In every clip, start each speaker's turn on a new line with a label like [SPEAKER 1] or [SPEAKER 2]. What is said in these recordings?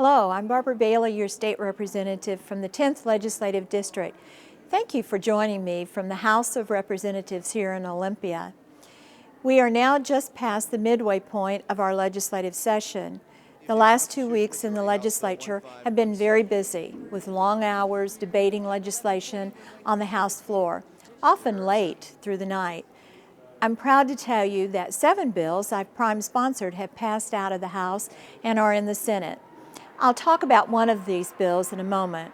[SPEAKER 1] Hello, I'm Barbara Bailey, your state representative from the 10th Legislative District. Thank you for joining me from the House of Representatives here in Olympia. We are now just past the midway point of our legislative session. The last 2 weeks in the legislature have been very busy, with long hours debating legislation on the House floor, often late through the night. I'm proud to tell you that 7 bills I've prime-sponsored have passed out of the House and are in the Senate. I'll talk about one of these bills in a moment.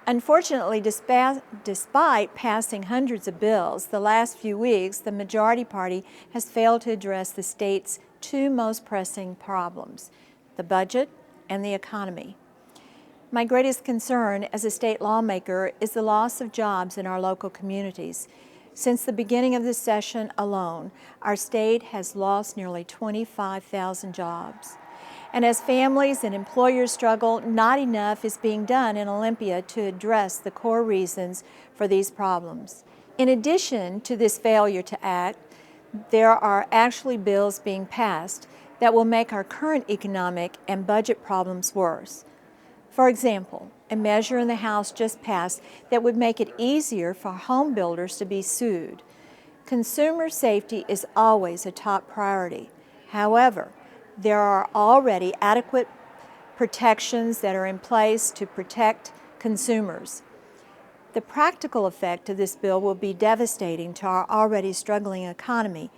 [SPEAKER 1] Unfortunately, despite passing hundreds of bills, the last few weeks, the majority party has failed to address the state's two most pressing problems, the budget and the economy. My greatest concern as a state lawmaker is the loss of jobs in our local communities. Since the beginning of this session alone, our state has lost nearly 25,000 jobs. And as families and employers struggle, not enough is being done in Olympia to address the core reasons for these problems. In addition to this failure to act, there are actually bills being passed that will make our current economic and budget problems worse. For example, a measure in the House just passed that would make it easier for home builders to be sued. Consumer safety is always a top priority. However, there are already adequate protections that are in place to protect consumers. The practical effect of this bill will be devastating to our already struggling economy.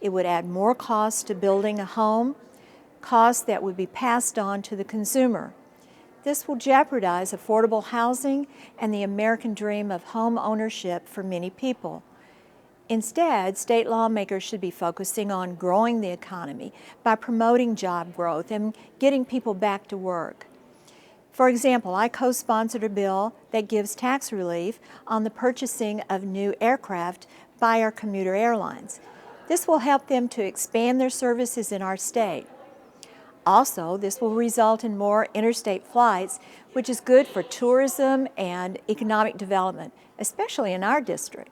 [SPEAKER 1] It would add more costs to building a home, costs that would be passed on to the consumer. This will jeopardize affordable housing and the American dream of home ownership for many people. Instead, state lawmakers should be focusing on growing the economy by promoting job growth and getting people back to work. For example, I co-sponsored a bill that gives tax relief on the purchasing of new aircraft by our commuter airlines. This will help them to expand their services in our state. Also, this will result in more interstate flights, which is good for tourism and economic development, especially in our district.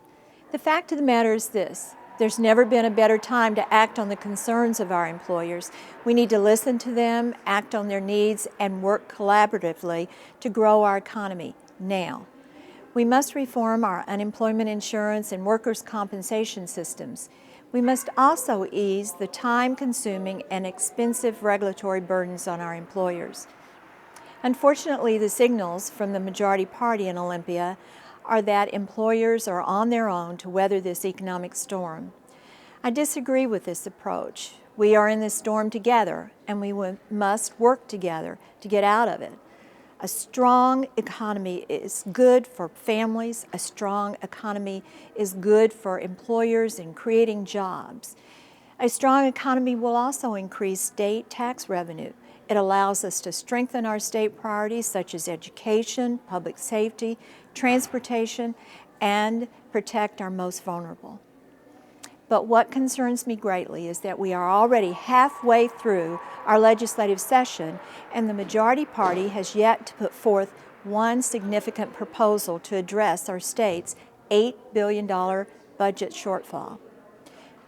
[SPEAKER 1] The fact of the matter is this: there's never been a better time to act on the concerns of our employers. We need to listen to them, act on their needs, and work collaboratively to grow our economy now. We must reform our unemployment insurance and workers' compensation systems. We must also ease the time-consuming and expensive regulatory burdens on our employers. Unfortunately, the signals from the majority party in Olympia are that employers are on their own to weather this economic storm. I disagree with this approach. We are in this storm together, and we must work together to get out of it. A strong economy is good for families. A strong economy is good for employers in creating jobs. A strong economy will also increase state tax revenue. It allows us to strengthen our state priorities such as education, public safety, transportation, and protect our most vulnerable. But what concerns me greatly is that we are already halfway through our legislative session, and the majority party has yet to put forth one significant proposal to address our state's $8 billion budget shortfall.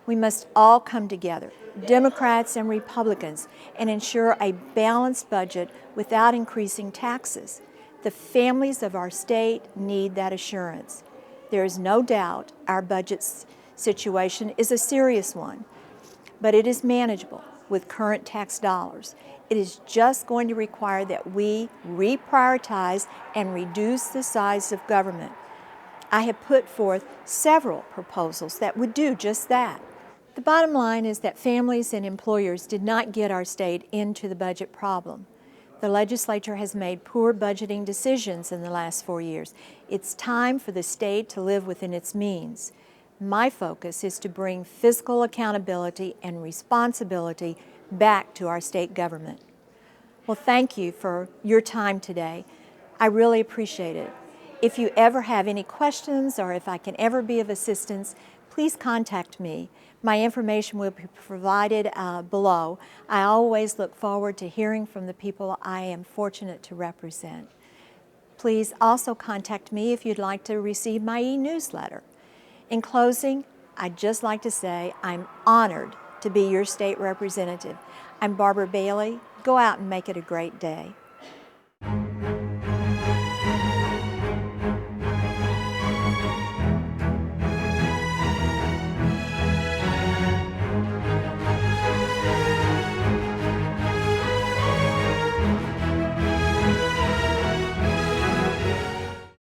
[SPEAKER 1] We must all come together, Democrats and Republicans, and ensure a balanced budget without increasing taxes. The families of our state need that assurance. There is no doubt our budget situation is a serious one, but it is manageable with current tax dollars. It is just going to require that we reprioritize and reduce the size of government. I have put forth several proposals that would do just that. The bottom line is that families and employers did not get our state into the budget problem. The legislature has made poor budgeting decisions in the last 4 years. It's time for the state to live within its means. My focus is to bring fiscal accountability and responsibility back to our state government. Well, thank you for your time today. I really appreciate it. If you ever have any questions or if I can ever be of assistance, please contact me. My information will be provided below. I always look forward to hearing from the people I am fortunate to represent. Please also contact me if you'd like to receive my e-newsletter. In closing, I'd just like to say I'm honored to be your state representative. I'm Barbara Bailey. Go out and make it a great day.